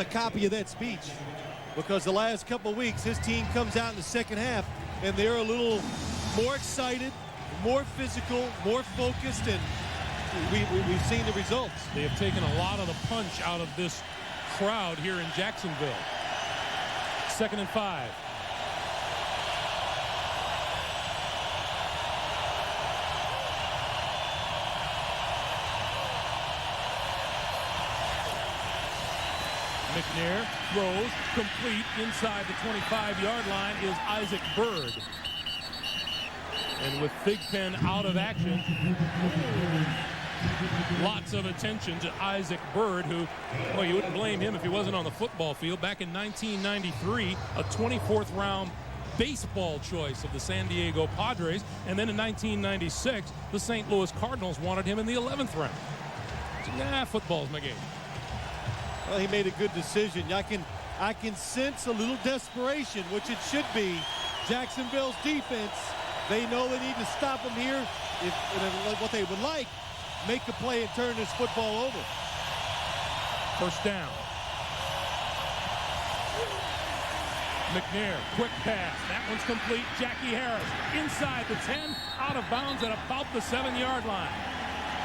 A copy of that speech, because the last couple of weeks his team comes out in the second half and they're a little more excited, more physical, more focused, and we've seen the results. They have taken a lot of the punch out of this crowd here in Jacksonville. 2nd and 5. McNair throws complete inside the 25-yard line is Isaac Bird. And with Thigpen out of action, lots of attention to Isaac Bird, who, well, you wouldn't blame him if he wasn't on the football field. Back in 1993, a 24th round baseball choice of the San Diego Padres. And then in 1996, the St. Louis Cardinals wanted him in the 11th round. So, nah, football's my game. Well, he made a good decision. I can sense a little desperation, which it should be. Jacksonville's defense, they know they need to stop him here. What they would like, make a play and turn this football over. 1st down. McNair, quick pass. That one's complete. Jackie Harris inside the 10, out of bounds at about the 7-yard line.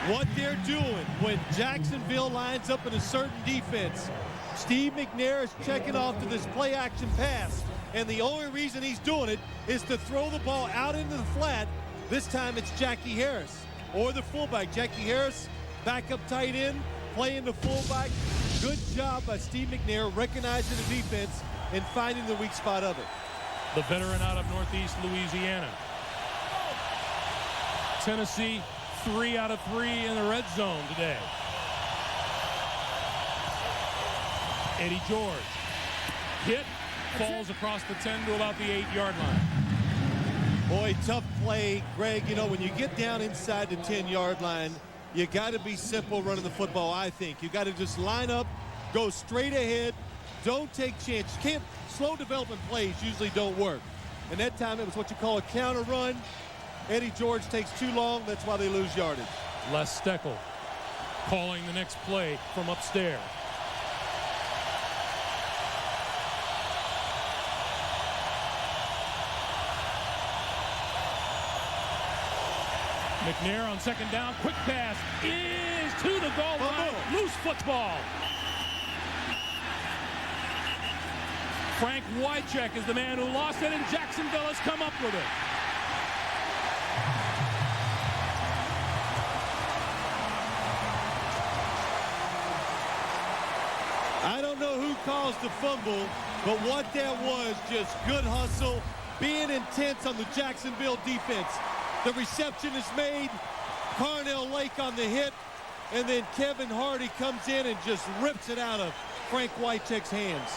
What they're doing when Jacksonville lines up in a certain defense, Steve McNair is checking off to this play action pass, and the only reason he's doing it is to throw the ball out into the flat. This time it's Jackie Harris or the fullback. Jackie Harris, backup tight end, playing the fullback. Good job by Steve McNair recognizing the defense and finding the weak spot of it. The veteran out of Northeast Louisiana. Tennessee 3 out of 3 in the red zone today. Eddie George hit, falls across the 10 to about the 8-yard line. Boy, tough play, Greg. You know, when you get down inside the 10-yard line, you got to be simple running the football, I think. You got to just line up, go straight ahead, don't take chances. Slow development plays usually don't work. And that time it was what you call a counter run. Eddie George takes too long. That's why they lose yardage. Les Steckel calling the next play from upstairs. McNair on 2nd down. Quick pass is to the goal line. Loose football. Frank Wycheck is the man who lost it, and Jacksonville has come up with it. I don't know who caused the fumble, but what that was, just good hustle, being intense on the Jacksonville defense. The reception is made, Carnell Lake on the hit, and then Kevin Hardy comes in and just rips it out of Frank Wycheck's hands.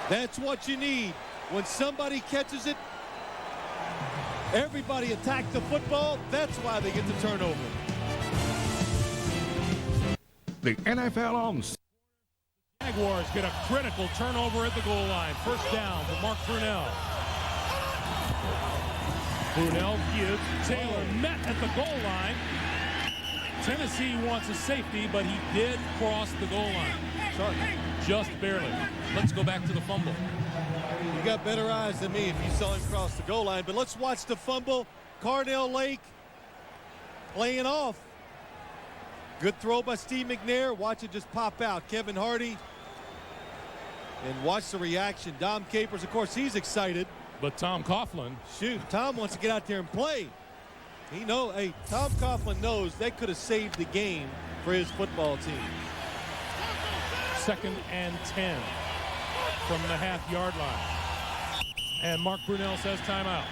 That's what you need. When somebody catches it, everybody attack the football. That's why they get the turnover. The NFL on. Jaguars get a critical turnover at the goal line. 1st down for Mark Brunell. Brunell gives Taylor met at the goal line. Tennessee wants a safety, but he did cross the goal line. Sorry, just barely. Let's go back to the fumble. You got better eyes than me if you saw him cross the goal line, but let's watch the fumble. Carnell Lake playing off. Good throw by Steve McNair. Watch it just pop out. Kevin Hardy. And watch the reaction. Dom Capers, of course, he's excited. But Tom Coughlin. Shoot, Tom wants to get out there and play. Tom Coughlin knows they could have saved the game for his football team. 2nd and 10 from the half-yard line. And Mark Brunell says timeout.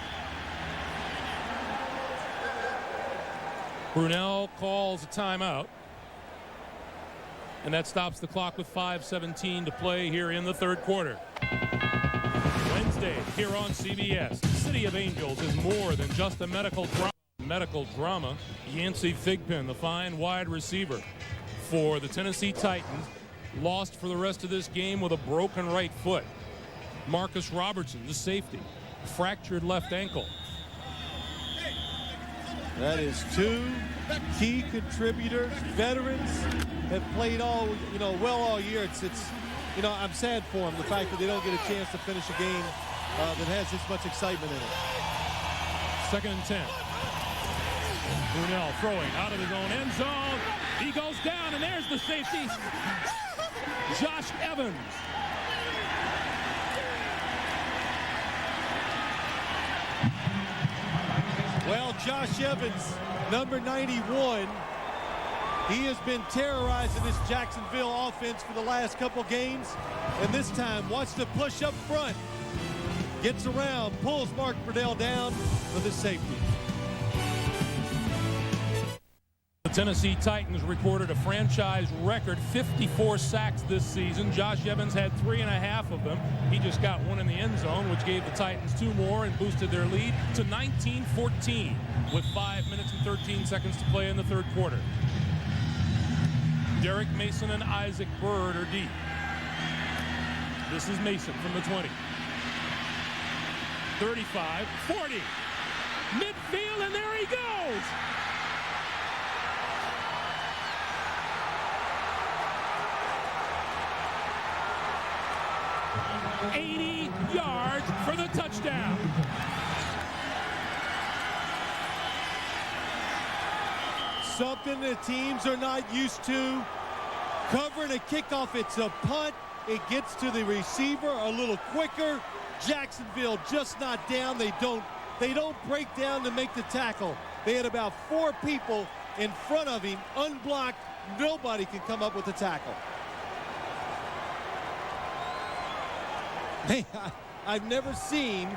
Brunell calls a timeout. And that stops the clock with 5:17 to play here in the 3rd quarter. Wednesday here on CBS. City of Angels is more than just a medical drama. Yancey Thigpen, the fine wide receiver for the Tennessee Titans, lost for the rest of this game with a broken right foot. Marcus Robertson, the safety, fractured left ankle. That is two key contributors, veterans, have played all, well all year. It's I'm sad for them, the fact that they don't get a chance to finish a game that has this much excitement in it. 2nd and 10. Brunell throwing out of his own end zone. He goes down, and there's the safety. Josh Evans. Well, Josh Evans, number 91, he has been terrorizing this Jacksonville offense for the last couple games. And this time, watch the push up front. Gets around, pulls Mark Brunell down with his safety. The Tennessee Titans recorded a franchise record 54 sacks this season. Josh Evans had 3.5 of them. He just got one in the end zone, which gave the Titans 2 more and boosted their lead to 19-14 with 5 minutes and 13 seconds to play in the 3rd quarter. Derek Mason and Isaac Byrd are deep. This is Mason from the 20. 35, 40. Midfield, and there he goes. $80 yards for the touchdown. Something that teams are not used to. Covering a kickoff, it's a punt. It gets to the receiver a little quicker. Jacksonville just not down. They don't break down to make the tackle. They had about 4 people in front of him, unblocked. Nobody can come up with the tackle. Hey, I've never seen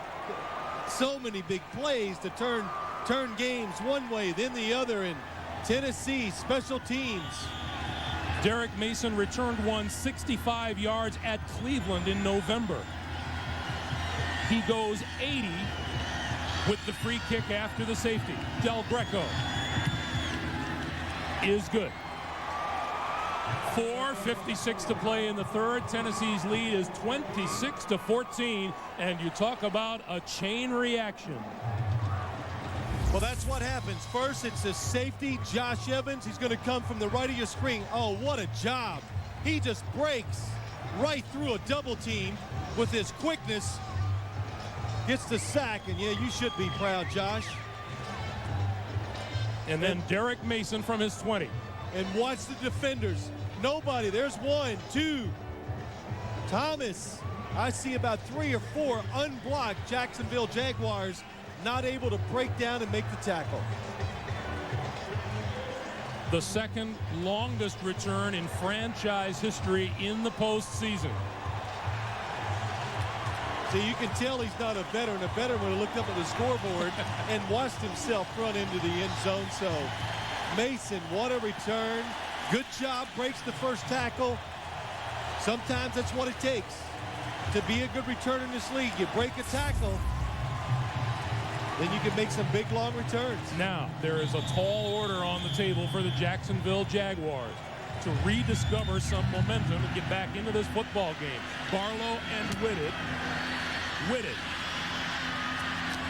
so many big plays to turn games one way, then the other in Tennessee special teams. Derek Mason returned one 65 yards at Cleveland in November. He goes 80 with the free kick after the safety. Del Greco is good. 4:56 to play in the 3rd. Tennessee's lead is 26-14, and you talk about a chain reaction. Well, that's what happens. First, it's a safety, Josh Evans. He's going to come from the right of your screen. Oh, what a job. He just breaks right through a double team with his quickness. Gets the sack, and yeah, you should be proud, Josh. And then Derek Mason from his 20. And watch the defenders. Nobody. There's 1, 2. Thomas. I see about 3 or 4 unblocked Jacksonville Jaguars not able to break down and make the tackle. The 2nd longest return in franchise history in the postseason. So you can tell he's not a veteran. A veteran would have looked up at the scoreboard and watched himself run into the end zone. So Mason, what a return. Good job, breaks the first tackle. Sometimes that's what it takes to be a good returner in this league. You break a tackle, then you can make some big, long returns. Now, there is a tall order on the table for the Jacksonville Jaguars to rediscover some momentum and get back into this football game. Barlow and Whitted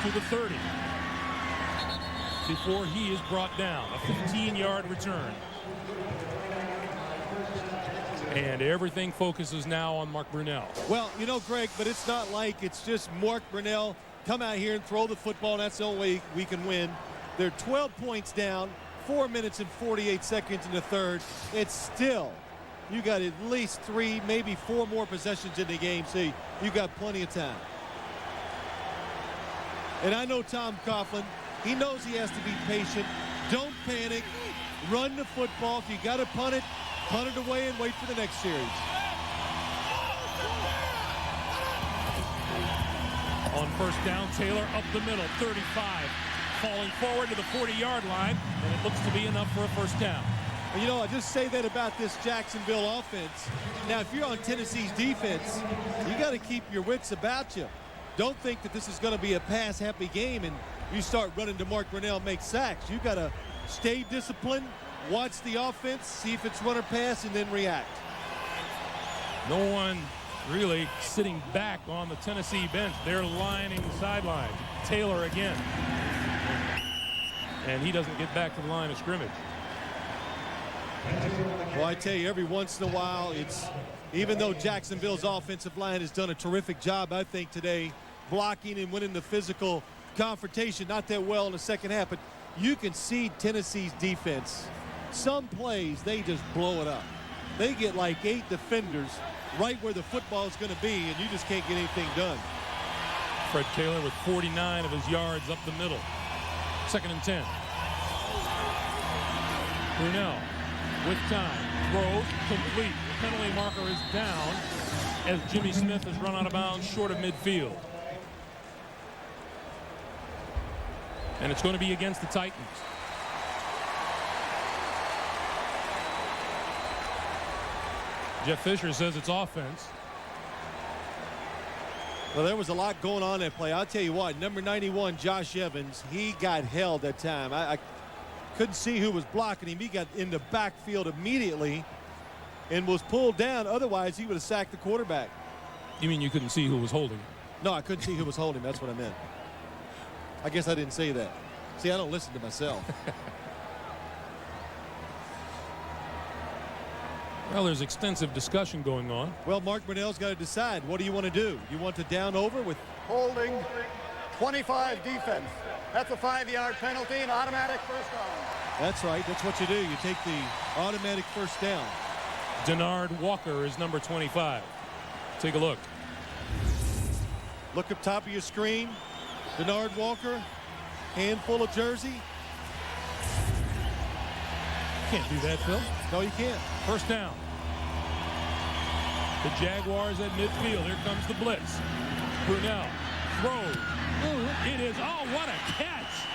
to the 30 before he is brought down. A 15-yard return. And everything focuses now on Mark Brunell. Well, Greg, but it's not like it's just Mark Brunell come out here and throw the football, and that's the only way we can win. They're 12 points down, 4 minutes and 48 seconds in the 3rd. It's still, you got at least 3, maybe 4 more possessions in the game, so you got plenty of time. And I know Tom Coughlin, he knows he has to be patient. Don't panic. Run the football. If you got to punt it away and wait for the next series. On first down, Taylor up the middle, 35. Falling forward to the 40-yard line, and it looks to be enough for a first down. And I just say that about this Jacksonville offense. Now, if you're on Tennessee's defense, you got to keep your wits about you. Don't think that this is going to be a pass-happy game and you start running to Mark Brunell, make sacks. You got to stay disciplined, watch the offense, see if it's run or pass, and then react. No one really sitting back on the Tennessee bench. They're lining the sidelines. Taylor again. and he doesn't get back to the line of scrimmage. Well, I tell you, every once in a while, even though Jacksonville's offensive line has done a terrific job, I think, today, blocking and winning the physical confrontation, not that well in the second half, but you can see Tennessee's defense. Some plays, they just blow it up. They get like 8 defenders right where the football is going to be, and you just can't get anything done. Fred Taylor with 49 of his yards up the middle. 2nd and 10. Brunell with time. Throws complete. The penalty marker is down as Jimmy Smith has run out of bounds short of midfield. And it's going to be against the Titans. Jeff Fisher says it's offense. Well, there was a lot going on that play. I'll tell you what, number 91, Josh Evans, he got held that time. I couldn't see who was blocking him. He got in the backfield immediately and was pulled down. Otherwise, he would have sacked the quarterback. You mean you couldn't see who was holding him? No, I couldn't see who was holding him. That's what I meant. I guess I didn't say that. See, I don't listen to myself. Well, there's extensive discussion going on. Well, Mark Brunell's got to decide. What do you want to do? You want to down over with holding 25 defense. That's a 5-yard penalty and automatic first down. That's right. That's what you do. You take the automatic first down. Denard Walker is number 25. Take a look. Look up top of your screen. Denard Walker, handful of jersey. Can't do that, Phil. No, you can't. First down. The Jaguars at midfield. Here comes the blitz. Brunell throws. It is, oh, what a catch.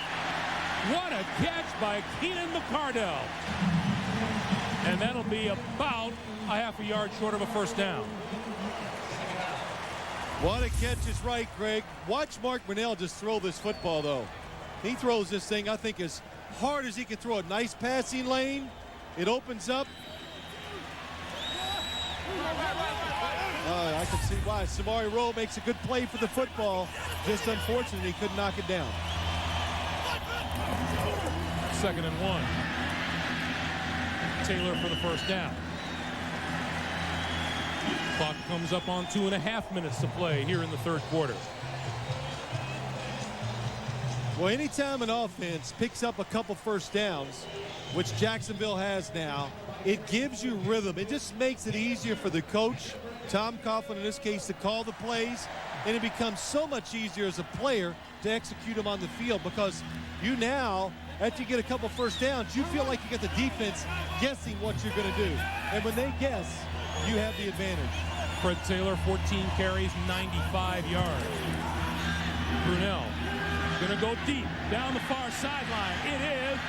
What a catch by Keenan McCardell. And that'll be about a half a yard short of a first down. What a catch is right, Greg. Watch Mark Brunell just throw this football, though. He throws this thing, I think, as hard as he can throw. A nice passing lane. It opens up. I can see why. Samari Rowe makes a good play for the football. Just unfortunate he couldn't knock it down. 2nd and 1. Taylor for the first down. Clock comes up on 2.5 minutes to play here in the third quarter. Well, anytime an offense picks up a couple first downs, which Jacksonville has now, it gives you rhythm. It just makes it easier for the coach, Tom Coughlin in this case, to call the plays, and it becomes so much easier as a player to execute them on the field because you now, after you get a couple first downs, you feel like you got the defense guessing what you're going to do. And when they guess, you have the advantage. Fred Taylor, 14 carries, 95 yards. Brunell going to go deep down the far sideline. It is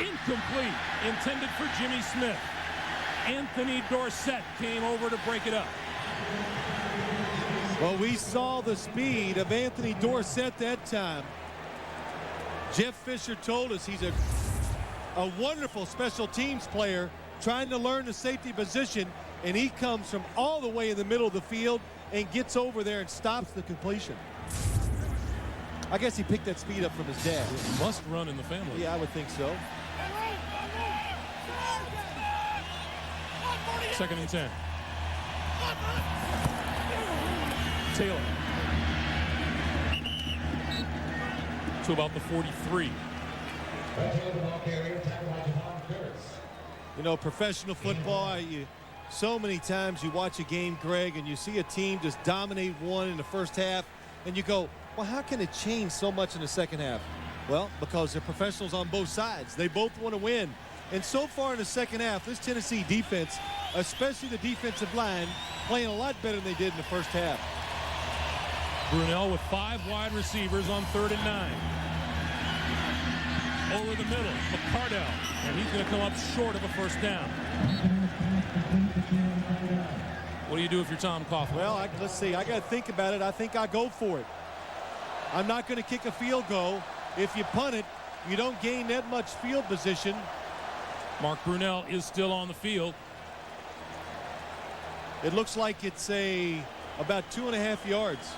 incomplete, intended for Jimmy Smith. Anthony Dorsett came over to break it up. Well, we saw the speed of Anthony Dorsett that time. Jeff Fisher told us he's a wonderful special teams player trying to learn the safety position, and he comes from all the way in the middle of the field and gets over there and stops the completion. I guess he picked that speed up from his dad. It must run in the family. Yeah, I would think so. 2nd and 10. Taylor to about the 43. You know, professional football, so many times you watch a game, Greg, and you see a team just dominate one in the first half, and you go, well, how can it change so much in the second half? Well, because they're professionals on both sides. They both want to win. And so far in the second half, this Tennessee defense, especially the defensive line, playing a lot better than they did in the first half. Brunell with 5 wide receivers on 3rd and 9. Over the middle, McCardell, and he's going to come up short of a first down. What do you do if you're Tom Coughlin? Well, let's see. I got to think about it. I think I go for it. I'm not going to kick a field goal. If you punt it, you don't gain that much field position. Mark Brunell is still on the field. It looks like it's about 2.5 yards.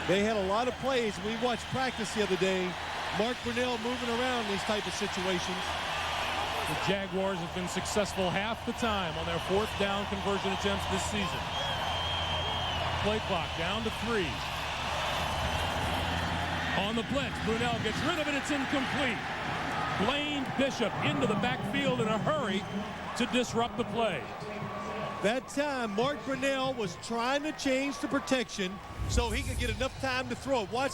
They had a lot of plays. We watched practice the other day. Mark Brunell moving around in these type of situations. The Jaguars have been successful half the time on their 4th down conversion attempts this season. Play clock down to 3. On the blitz, Brunell gets rid of it. It's incomplete. Blaine Bishop into the backfield in a hurry to disrupt the play. That time, Mark Brunell was trying to change the protection so he could get enough time to throw it. Watch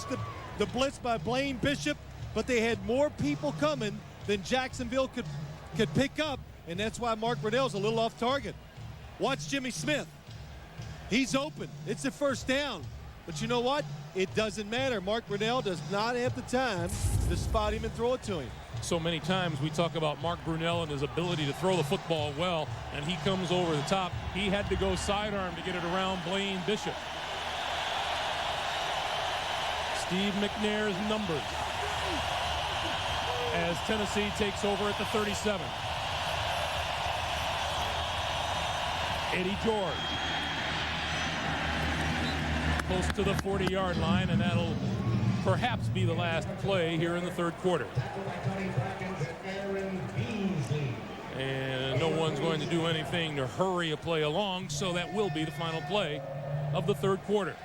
the blitz by Blaine Bishop, but they had more people coming than Jacksonville could pick up, and that's why Mark Brunell's a little off target. Watch Jimmy Smith. He's open. It's a 1st down. But you know what? It doesn't matter. Mark Brunell does not have the time to spot him and throw it to him. So many times we talk about Mark Brunell and his ability to throw the football well, and he comes over the top. He had to go sidearm to get it around Blaine Bishop. Steve McNair's numbers as Tennessee takes over at the 37. Eddie George close to the 40-yard line, and that'll perhaps be the last play here in the 3rd quarter. And no one's going to do anything to hurry a play along, so that will be the final play of the 3rd quarter.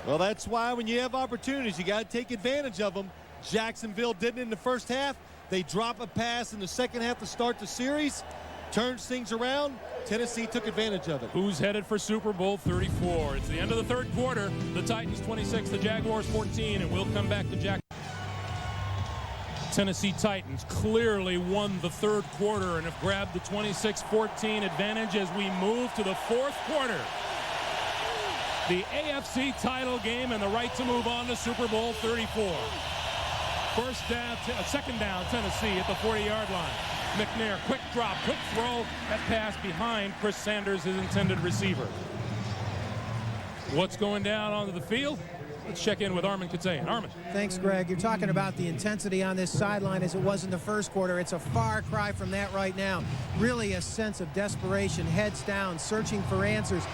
Well, that's why when you have opportunities, you got to take advantage of them. Jacksonville didn't in the 1st half. They drop a pass in the 2nd half to start the series, turns things around. Tennessee took advantage of it. Who's headed for Super Bowl 34? It's the end of the 3rd quarter. The Titans 26, the Jaguars 14, and we'll come back to Jack. Tennessee Titans clearly won the 3rd quarter and have grabbed the 26-14 advantage as we move to the 4th quarter. The AFC title game and the right to move on to Super Bowl 34. 2nd down, Tennessee at the 40-yard line. McNair, quick drop, quick throw. That pass behind Chris Sanders, his intended receiver. What's going down onto the field? Let's check in with Armin Katayan. Armin. Thanks, Greg. You're talking about the intensity on this sideline as it was in the 1st quarter. It's a far cry from that right now. Really a sense of desperation, heads down, searching for answers.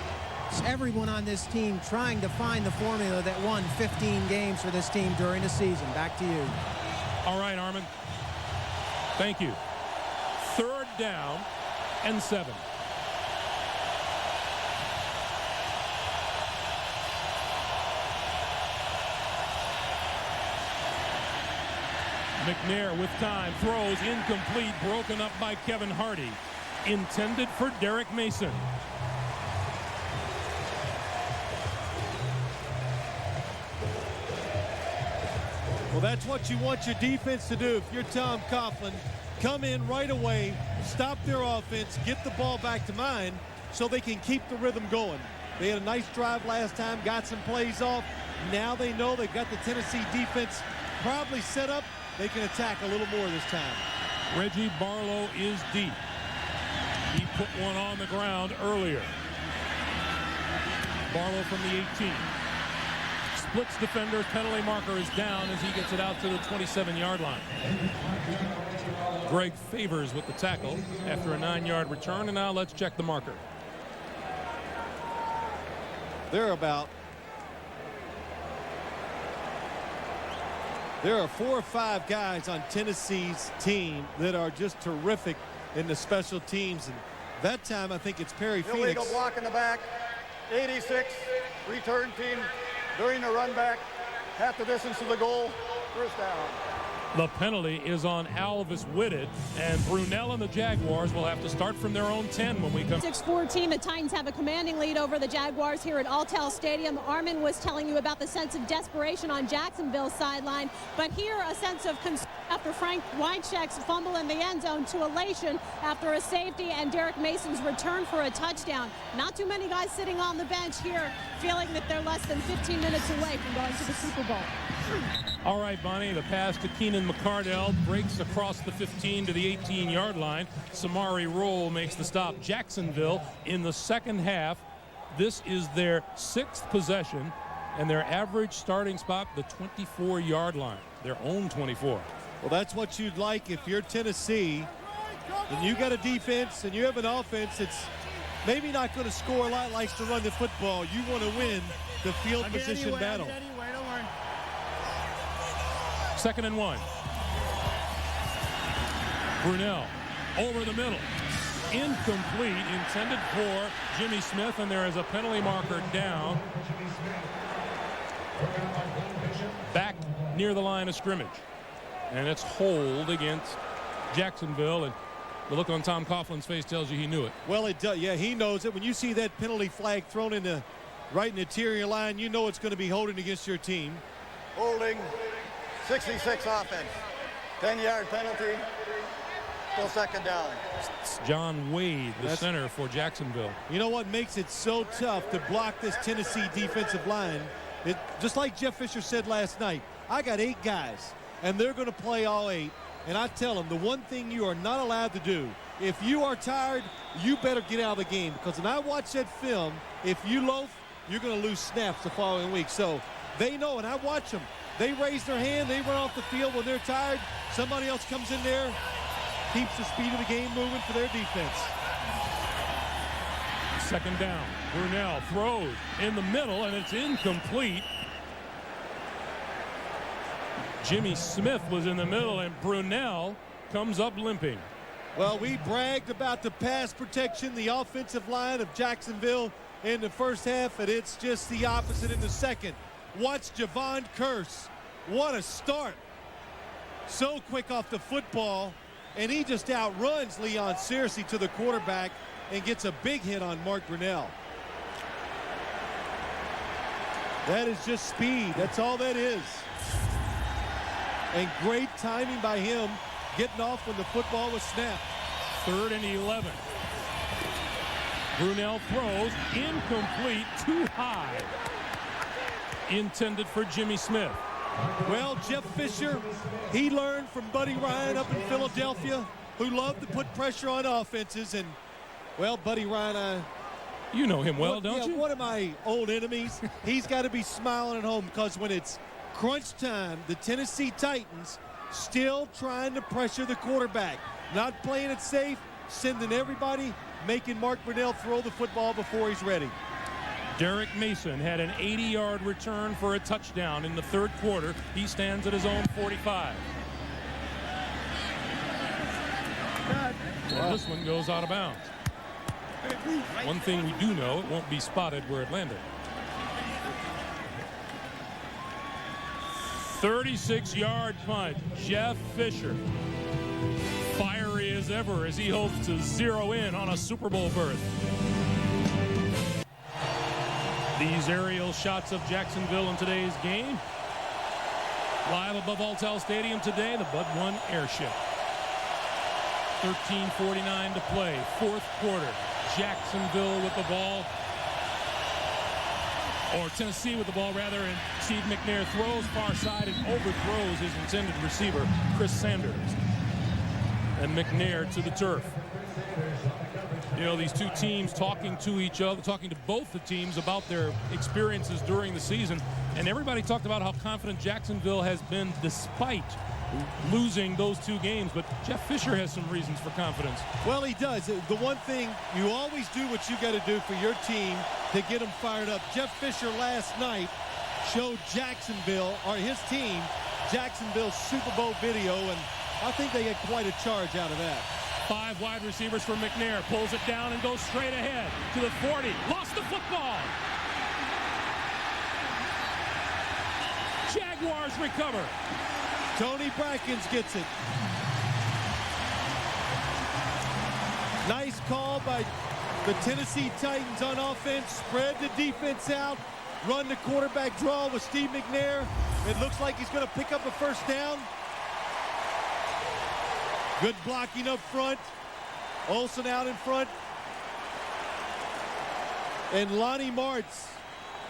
It's everyone on this team trying to find the formula that won 15 games for this team during the season. Back to you. All right, Armin. Thank you. 3rd down and 7. McNair with time, throws incomplete, broken up by Kevin Hardy. Intended for Derek Mason. Well, that's what you want your defense to do. If you're Tom Coughlin, come in right away, stop their offense, get the ball back to mine so they can keep the rhythm going. They had a nice drive last time, got some plays off. Now they know they've got the Tennessee defense probably set up. They can attack a little more this time. Reggie Barlow is deep. He put one on the ground earlier. Barlow from the 18. Splits defenders, penalty marker is down as he gets it out to the 27-yard line. Greg Favors with the tackle after a 9-yard return, and now let's check the marker. There are 4 or 5 guys on Tennessee's team that are just terrific in the special teams. And that time, I think it's Perry Phoenix. Illegal block in the back. 86, return team during the run back. Half the distance to the goal. 1st down. The penalty is on Alvis Whitted, and Brunell and the Jaguars will have to start from their own 10 when we come. 6-14, the Titans have a commanding lead over the Jaguars here at Alltel Stadium. Armin was telling you about the sense of desperation on Jacksonville's sideline, but here a sense of concern after Frank Wycheck's fumble in the end zone to elation after a safety and Derek Mason's return for a touchdown. Not too many guys sitting on the bench here feeling that they're less than 15 minutes away from going to the Super Bowl. All right, Bonnie, the pass to Keenan McCardell breaks across the 15 to the 18-yard line. Samari Roll makes the stop. Jacksonville in the 2nd half. This is their 6th possession, and their average starting spot, the 24-yard line, their own 24. Well, that's what you'd like if you're Tennessee and you got a defense and you have an offense that's maybe not going to score a lot, likes to run the football. You want to win the field position battle. Don't worry. 2nd and 1. Brunell over the middle. Incomplete, intended for Jimmy Smith, and there is a penalty marker down back near the line of scrimmage. And it's hold against Jacksonville, and the look on Tom Coughlin's face tells you he knew it. Well, it does. Yeah, he knows it. When you see that penalty flag thrown in the right in the interior line, you know it's going to be holding against your team. Holding, 66 offense. 10-yard penalty. Still 2nd down. It's John Wade, the center for Jacksonville. You know what makes it so tough to block this Tennessee defensive line? Just like Jeff Fisher said last night, I got 8 guys, and they're going to play all 8. And I tell them, the one thing you are not allowed to do, if you are tired, you better get out of the game. Because when I watch that film, if you loaf, you're going to lose snaps the following week. So they know, and I watch them. They raise their hand, they run off the field when they're tired. Somebody else comes in there, keeps the speed of the game moving for their defense. 2nd down. Brunell throws in the middle, and it's incomplete. Jimmy Smith was in the middle, and Brunell comes up limping. Well, we bragged about the pass protection, the offensive line of Jacksonville in the first half, and it's just the opposite in the second. Watch Javon Curse. What a start. So quick off the football, and he just outruns Leon Searcy to the quarterback and gets a big hit on Mark Brunell. That is just speed. That's all that is. And great timing by him getting off when the football was snapped. 3rd and 11. Brunell throws incomplete, too high. Intended for Jimmy Smith. Well, Jeff Fisher, he learned from Buddy Ryan up in Philadelphia, who loved to put pressure on offenses. And, well, Buddy Ryan, you know him well, don't you? One of my old enemies. He's got to be smiling at home because when it's crunch time, the Tennessee Titans still trying to pressure the quarterback. Not playing it safe, sending everybody, making Mark Brunell throw the football before he's ready. Derek Mason had an 80-yard return for a touchdown in the 3rd quarter. He stands at his own 45. Well, this one goes out of bounds. One thing we do know, it won't be spotted where it landed. 36-yard punt. Jeff Fisher, fiery as ever as he hopes to zero in on a Super Bowl berth. These aerial shots of Jacksonville in today's game. Live above Alltel Stadium today, the Bud 1 airship. 13:49 to play, 4th quarter. Jacksonville with the ball. Or Tennessee with the ball, rather, and Steve McNair throws far side and overthrows his intended receiver, Chris Sanders. And McNair to the turf. You know, these two teams talking to each other, talking to both the teams about their experiences during the season, and everybody talked about how confident Jacksonville has been despite losing those 2 games, but Jeff Fisher has some reasons for confidence. Well, he does. The one thing, you always do what you got to do for your team to get them fired up. Jeff Fisher last night showed Jacksonville, or his team, Jacksonville's Super Bowl video, and I think they get quite a charge out of that. 5 wide receivers for McNair, pulls it down and goes straight ahead to the 40, lost the football. Jaguars recover. Tony Brackens gets it. Nice call by the Tennessee Titans on offense. Spread the defense out. Run the quarterback draw with Steve McNair. It looks like he's going to pick up a 1st down. Good blocking up front. Olsen out in front. And Lonnie Martz,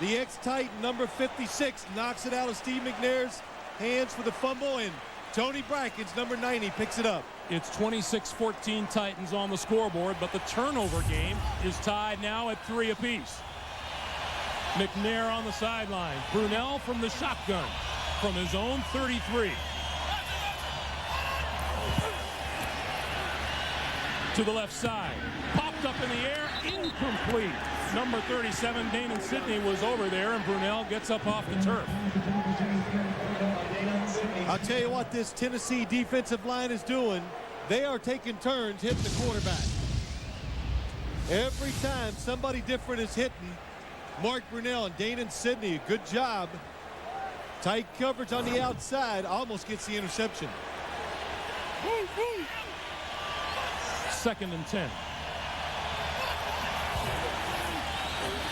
the ex-Titan, number 56, knocks it out of Steve McNair's hands for the fumble, and Tony Brackens, number 90, picks it up. It's 26-14 Titans on the scoreboard, but the turnover game is tied now at 3 apiece. McNair on the sideline. Brunell from the shotgun from his own 33. to the left side. Popped up in the air, incomplete. Number 37, Damon Sidney, was over there, and Brunel gets up off the turf. I'll tell you what this Tennessee defensive line is doing. They are taking turns hitting the quarterback. Every time somebody different is hitting, Mark Brunel and Damon Sidney, a good job. Tight coverage on the outside, almost gets the interception. 2nd and 10.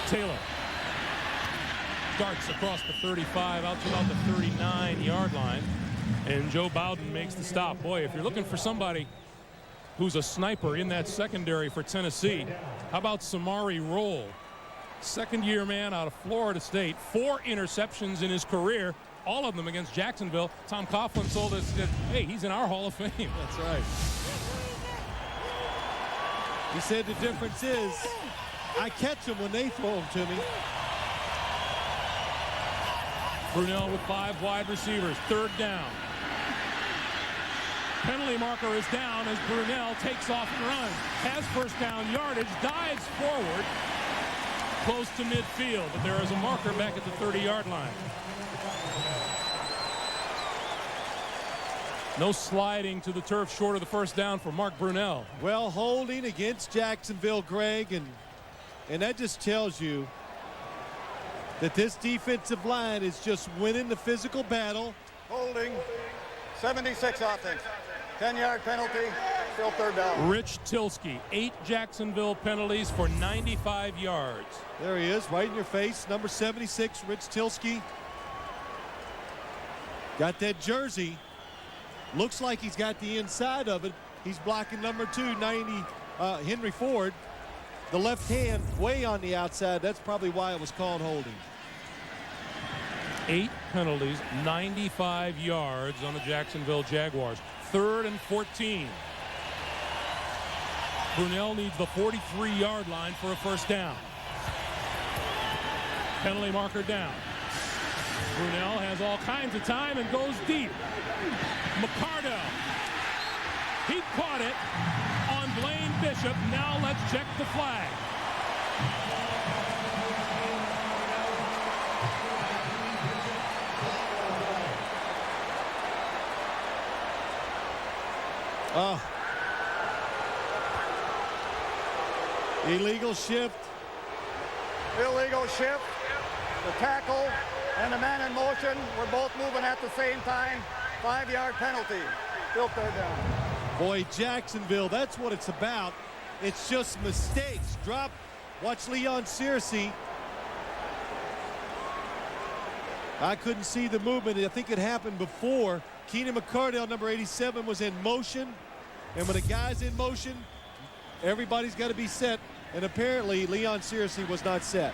Taylor darts across the 35 out to about the 39-yard line, and Joe Bowden makes the stop. Boy, if you're looking for somebody who's a sniper in that secondary for Tennessee, how about Samari Roll? Second-year man out of Florida State, 4 interceptions in his career, all of them against Jacksonville. Tom Coughlin told us that, hey, he's in our Hall of Fame. That's right. He said the difference is I catch them when they throw them to me. Brunel with 5 wide receivers. 3rd down. Penalty marker is down as Brunel takes off and runs. Has first down yardage, dives forward, close to midfield, but there is a marker back at the 30-yard line. No sliding to the turf short of the first down for Mark Brunel. Well, holding against Jacksonville, Greg, and that just tells you that this defensive line is just winning the physical battle. Holding, 76 offense. 10-yard penalty, still 3rd down. Rich Tilsky, 8 Jacksonville penalties for 95 yards. There he is, right in your face. Number 76, Rich Tilsky. Got that jersey. Looks like he's got the inside of it. He's blocking number 2, Henry Ford. The left hand way on the outside. That's probably why it was called holding. 8 penalties, 95 yards on the Jacksonville Jaguars. 3rd and 14. Brunel needs the 43-yard line for a first down. Penalty marker down. Brunel has all kinds of time and goes deep. McCardell. He caught it on Blaine Bishop. Now let's check the flag. Illegal shift. Illegal shift. The tackle and the man in motion were both moving at the same time. 5-yard penalty. Still 3rd down. Boy, Jacksonville, that's what it's about. It's just mistakes. Drop. Watch Leon Searcy. I couldn't see the movement. I think it happened before. Keenan McCardell, number 87, was in motion. And when a guy's in motion, everybody's got to be set. And apparently, Leon Searcy was not set.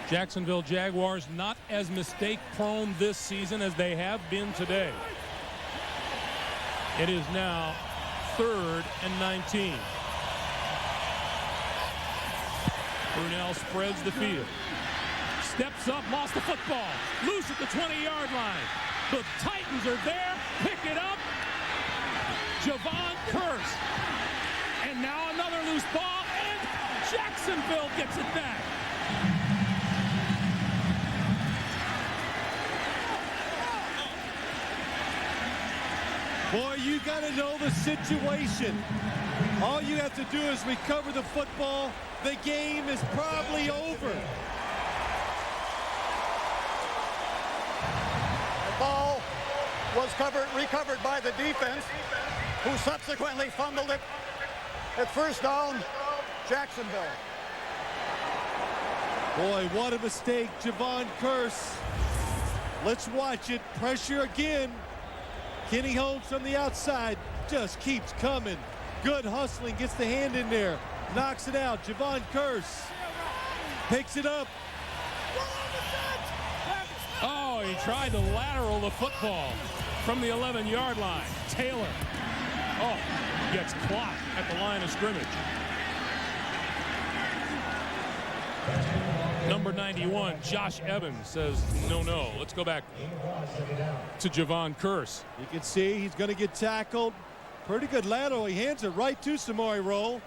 Jacksonville Jaguars not as mistake-prone this season as they have been today. It is now 3rd and 19. Brunel spreads the field. Steps up, lost the football. Loose at the 20-yard line. The Titans are there. Pick it up. Javon Curse. And now another loose ball, and Jacksonville gets it back. Boy, you got to know the situation. All you have to do is recover the football. The game is probably over. The ball was recovered by the defense, who subsequently fumbled it at first down, Jacksonville. Boy, what a mistake, Javon Curse. Let's watch it. Pressure again. Kenny Holmes from the outside just keeps coming. Good hustling, gets the hand in there. Knocks it out. Javon Curse picks it up. Oh, he tried to lateral the football from the 11-yard line. Taylor. Oh, gets clocked at the line of scrimmage. Number 91, Josh Evans, says, no. Let's go back to Javon Curse. You can see he's going to get tackled. Pretty good lateral. He hands it right to Samori Rowe.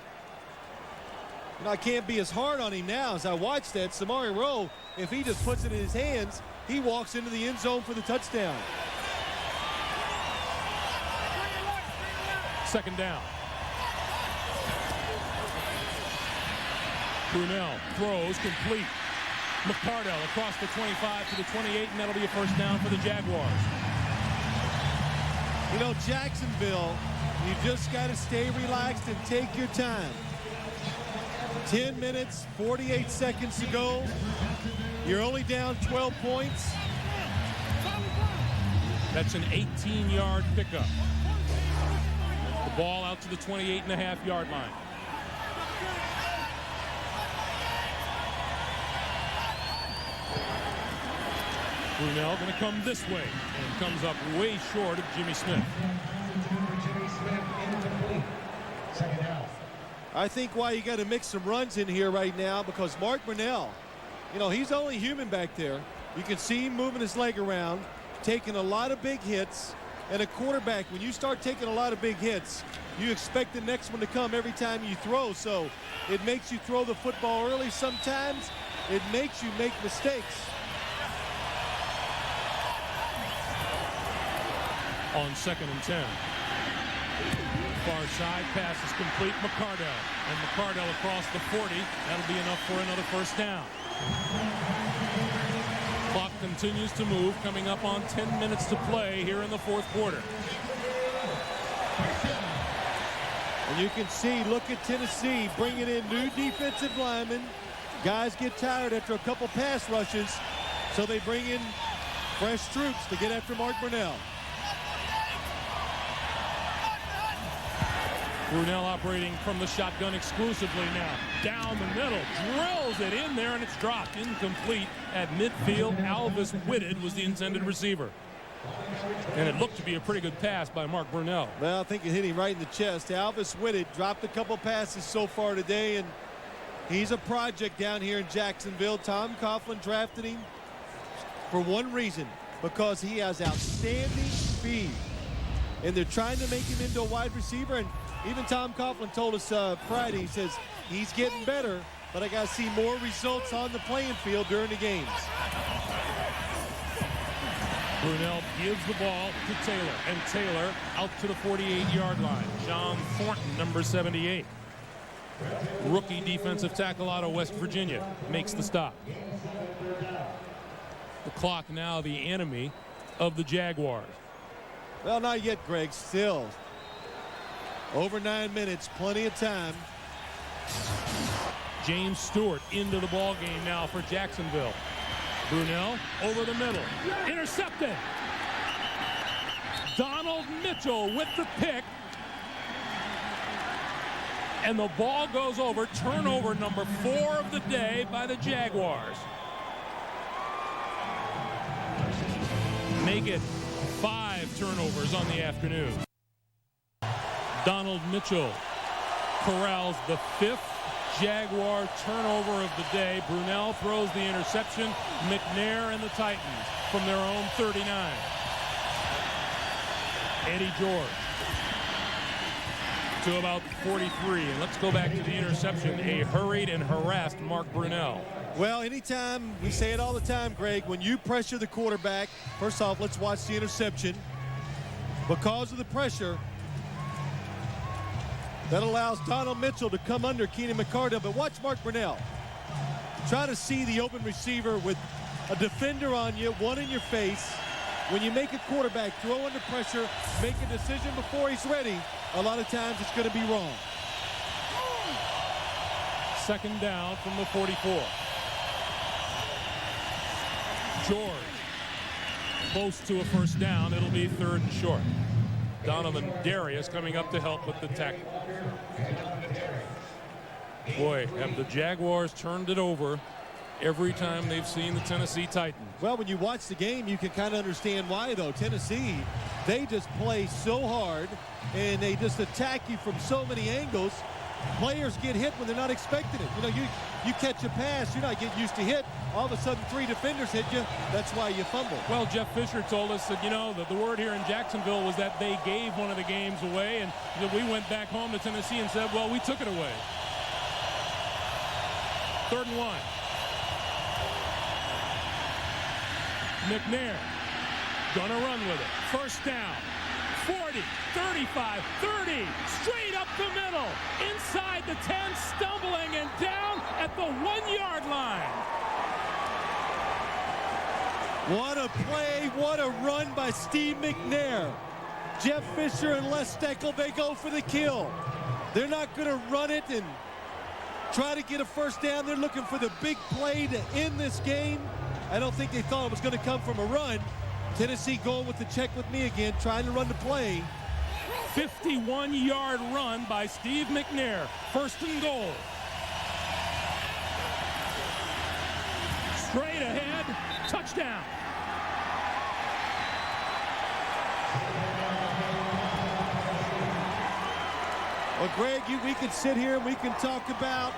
And I can't be as hard on him now as I watch that. Samori Rowe, if he just puts it in his hands, he walks into the end zone for the touchdown. Second down. Brunell throws complete. McCardell across the 25 to the 28, and that'll be a first down for the Jaguars. You know, Jacksonville, you just got to stay relaxed and take your time. 10 minutes, 48 seconds to go. You're only down 12 points. That's an 18-yard pickup. The ball out to the 28.5-yard line. Brunell going to come this way and comes up way short of Jimmy Smith. I think why you got to mix some runs in here right now, because Mark Brunell, you know, he's only human back there. You can see him moving his leg around, taking a lot of big hits. And a quarterback, when you start taking a lot of big hits, you expect the next one to come every time you throw. So it makes you throw the football early sometimes. It makes you make mistakes. On 2nd and 10. Far side pass is complete. McCardell. And McCardell across the 40. That'll be enough for another first down. Clock continues to move, coming up on 10 minutes to play here in the fourth quarter. And you can see, look at Tennessee bringing in new defensive linemen. Guys get tired after a couple pass rushes, so they bring in fresh troops to get after Mark Brunell. Brunell operating from the shotgun exclusively now. Down the middle, drills it in there, and it's dropped. Incomplete at midfield. Alvis Whitted was the intended receiver. And it looked to be a pretty good pass by Mark Brunell. Well, I think it hit him right in the chest. Alvis Whitted dropped a couple passes so far today, and he's a project down here in Jacksonville. Tom Coughlin drafted him for one reason, because he has outstanding speed. And they're trying to make him into a wide receiver, and even Tom Coughlin told us Friday, he says, he's getting better, but I got to see more results on the playing field during the games. Brunell gives the ball to Taylor, and Taylor out to the 48-yard line. John Thornton, number 78. Rookie defensive tackle out of West Virginia, makes the stop. The clock now the enemy of the Jaguars. Well, not yet, Greg. Still over 9 minutes, plenty of time. James Stewart into the ball game now for Jacksonville. Brunell over the middle, intercepted. Donald Mitchell with the pick, and the ball goes over. Turnover number 4 of the day by the Jaguars. Make it 5 turnovers on the afternoon. Donald Mitchell corrals the 5th Jaguar turnover of the day. Brunell throws the interception. McNair and the Titans from their own 39. Eddie George to about 43. And let's go back to the interception. A hurried and harassed Mark Brunell. Well, anytime, we say it all the time, Greg, when you pressure the quarterback, first off, let's watch the interception. Because of the pressure, that allows Donald Mitchell to come under Keenan McCardell. But watch Mark Brunell. Try to see the open receiver with a defender on you, one in your face. When you make a quarterback throw under pressure, make a decision before he's ready, a lot of times it's going to be wrong. Second down from the 44. George close to a first down. It'll be 3rd and short. Donovan Darius coming up to help with the tackle. Boy, have the Jaguars turned it over every time they've seen the Tennessee Titans. Well, when you watch the game, you can kind of understand why, though. Tennessee, they just play so hard, and they just attack you from so many angles. players get hit when they're not expecting it. You know, you catch a pass, you're not getting used to hit. All of a sudden, 3 defenders hit you. That's why you fumble. Well, Jeff Fisher told us that, you know, that the word here in Jacksonville was that they gave one of the games away, and we went back home to Tennessee and said, well, we took it away. 3rd and 1. McNair gonna run with it. 1st down. 40, 35, 30, straight up the middle, inside the 10, stumbling and down at the 1-yard line. What a play, what a run by Steve McNair. Jeff Fisher and Les Steckel, they go for the kill. They're not going to run it and try to get a 1st down. They're looking for the big play to end this game. I don't think they thought it was going to come from a run. Tennessee going with the check with me again, trying to run the play. 51-yard run by Steve McNair. 1st and goal. Straight ahead, touchdown. Well, Greg, we can sit here and we can talk about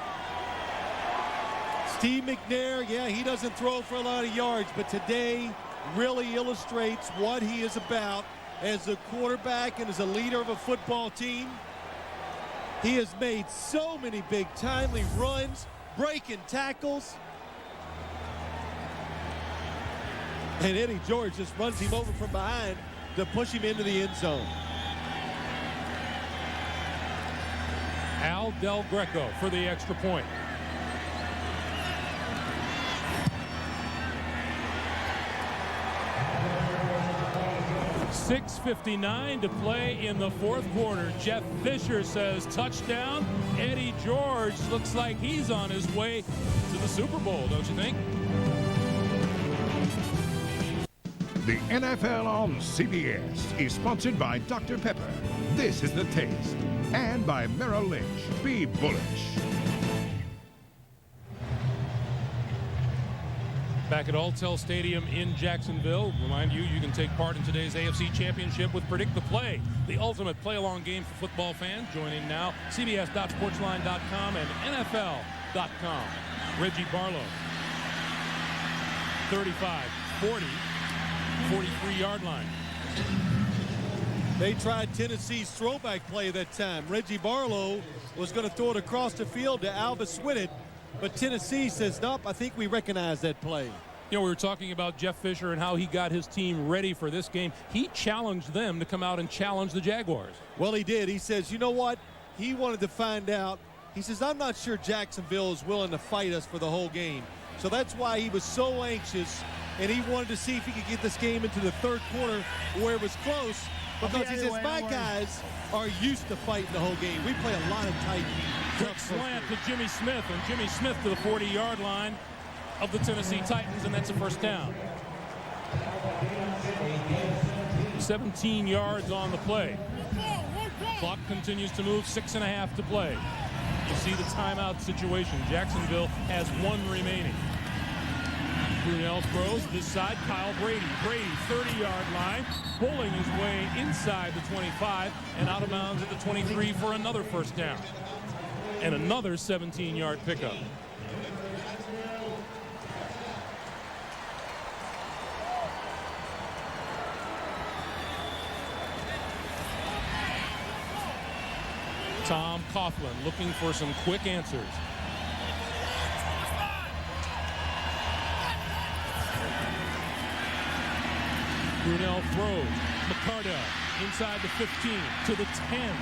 Steve McNair. Yeah, he doesn't throw for a lot of yards, but today really illustrates what he is about as a quarterback and as a leader of a football team. He has made so many big timely runs, breaking tackles. And Eddie George just runs him over from behind to push him into the end zone. Al Del Greco for the extra point. .6:59 to play in the 4th quarter. Jeff Fisher says touchdown. Eddie George looks like he's on his way to the Super Bowl, don't you think? The NFL on CBS is sponsored by Dr. Pepper. This is the taste. And by Merrill Lynch. Be bullish. Back at Alltel Stadium in Jacksonville. Remind you, you can take part in today's AFC Championship with Predict the Play, the ultimate play-along game for football fans. Joining now, CBS.sportsline.com and NFL.com. Reggie Barlow, 35, 40, 43-yard line. They tried Tennessee's throwback play that time. Reggie Barlow was going to throw it across the field to Alvis Swinnett, but Tennessee says, nope, I think we recognize that play. You know, we were talking about Jeff Fisher and how he got his team ready for this game. He challenged them to come out and challenge the Jaguars. Well, he did. He says, you know what? He wanted to find out. He says, I'm not sure Jacksonville is willing to fight us for the whole game. So that's why he was so anxious, and he wanted to see if he could get this game into the 3rd quarter where it was close, because he says, my guys are used to fighting the whole game. We play a lot of tight. Quick slant to Jimmy Smith, and Jimmy Smith to the 40-yard line of the Tennessee Titans, and that's a 1st down. 17 yards on the play. Clock continues to move, 6.5 to play. You see the timeout situation. Jacksonville has 1 remaining. Brunell throws this side. Kyle Brady. Brady, 30-yard line, pulling his way inside the 25 and out of bounds at the 23 for another 1st down. And another 17-yard pickup. Tom Coughlin looking for some quick answers. Brunell throws. McCardell inside the 15 to the 10.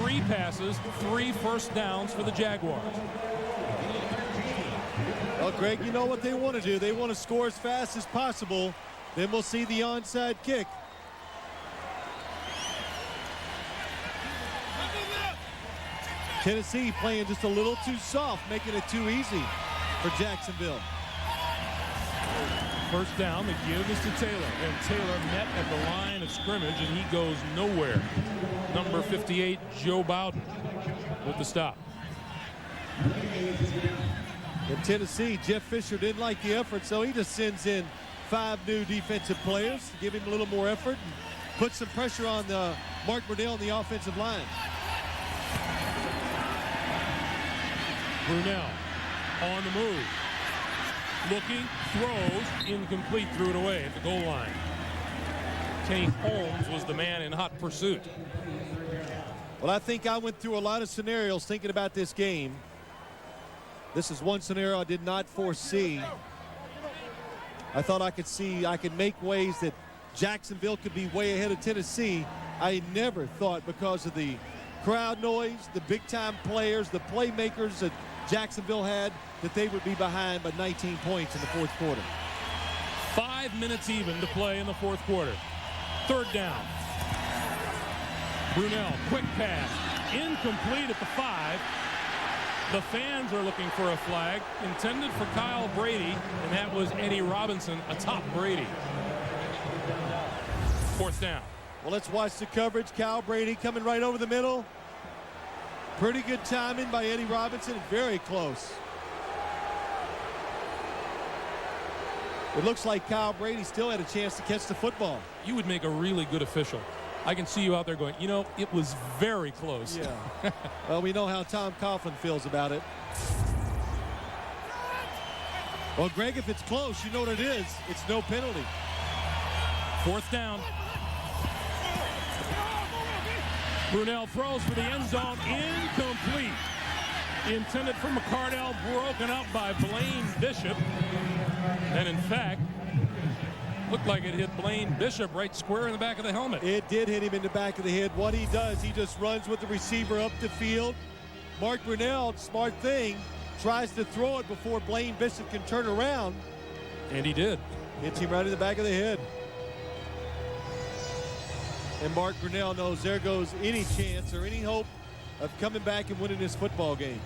3 passes, 3 1st downs for the Jaguars. Well, Greg, you know what they want to do. They want to score as fast as possible. Then we'll see the onside kick. Tennessee playing just a little too soft, making it too easy for Jacksonville. 1st down, the give is to Taylor, and Taylor met at the line of scrimmage, and he goes nowhere. Number 58, Joe Bowden, with the stop. In Tennessee, Jeff Fisher didn't like the effort, so he just sends in 5 new defensive players to give him a little more effort and put some pressure on Mark Brunell on the offensive line. Brunell on the move. Looking, throws, incomplete, threw it away at the goal line. Kenny Holmes was the man in hot pursuit. Well, I think I went through a lot of scenarios thinking about this game. This is one scenario I did not foresee. I thought I could make ways that Jacksonville could be way ahead of Tennessee. I never thought, because of the crowd noise, the big-time players, the playmakers that Jacksonville had, that they would be behind by 19 points in the fourth quarter. 5 minutes even to play in the fourth quarter. Third down. Brunell, quick pass, incomplete at the 5. The fans are looking for a flag intended for Kyle Brady, and that was Eddie Robinson atop Brady. Fourth down. Well, let's watch the coverage. Kyle Brady coming right over the middle. Pretty good timing by Eddie Robinson. Very close. It looks like Kyle Brady still had a chance to catch the football. You would make a really good official. I can see you out there going, you know, it was very close. Yeah. Well, we know how Tom Coughlin feels about it. Well, Greg, if it's close, you know what it is. It's no penalty. Fourth down. Brunell throws for the end zone, incomplete. Intended for McCardell, broken up by Blaine Bishop. And in fact, looked like it hit Blaine Bishop right square in the back of the helmet. It did hit him in the back of the head. What he does, he just runs with the receiver up the field. Mark Brunell, smart thing, tries to throw it before Blaine Bishop can turn around. And he did. Hits him right in the back of the head. And Mark Brunell knows there goes any chance or any hope of coming back and winning this football game.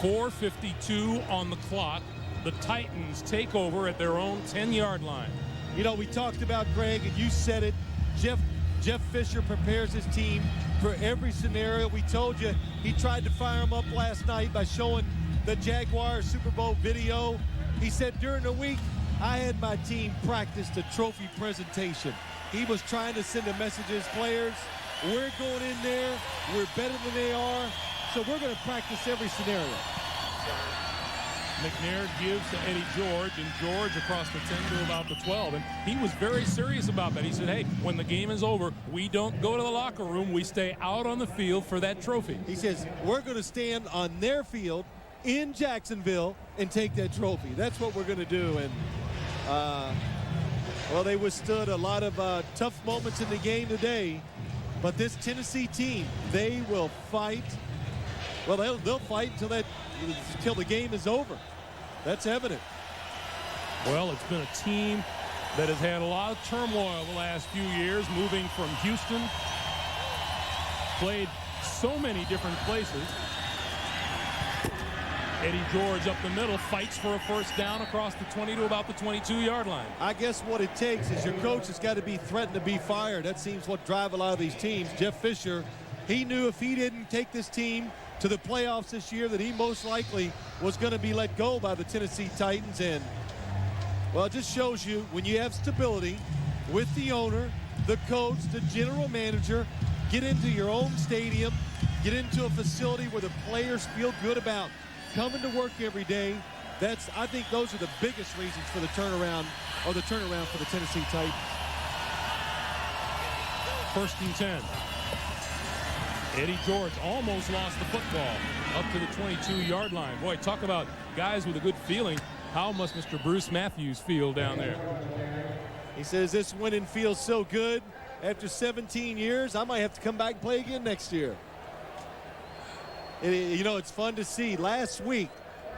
4:52 on the clock. The Titans take over at their own 10-yard line. You know, we talked about, Greg, and you said it. Jeff Fisher prepares his team for every scenario. We told you he tried to fire them up last night by showing the Jaguar Super Bowl video. He said during the week, I had my team practice the trophy presentation. He was trying to send a message to his players. We're going in there. We're better than they are. So we're going to practice every scenario. McNair gives to Eddie George, and George across the 10 to about the 12. And he was very serious about that. He said, hey, when the game is over, we don't go to the locker room. We stay out on the field for that trophy. He says, we're going to stand on their field in Jacksonville and take that trophy. That's what we're going to do. And, well, they withstood a lot of tough moments in the game today. But this Tennessee team, they will fight. Well, they'll fight until the game is over. That's evident. Well, it's been a team that has had a lot of turmoil the last few years, moving from Houston, played so many different places. Eddie George up the middle, fights for a first down across the 20 to about the 22-yard line. I guess what it takes is your coach has got to be threatened to be fired. That seems what drive a lot of these teams. Jeff Fisher, he knew if he didn't take this team to the playoffs this year that he most likely was going to be let go by the Tennessee Titans. And, well, it just shows you when you have stability with the owner, the coach, the general manager, get into your own stadium, get into a facility where the players feel good about coming to work every day. I think those are the biggest reasons for the turnaround for the Tennessee Titans. First and 10. Eddie George almost lost the football up to the 22-yard line. Boy, talk about guys with a good feeling. How must Mr. Bruce Matthews feel down there? He says this winning feels so good. After 17 years, I might have to come back and play again next year. You know, it's fun to see. Last week,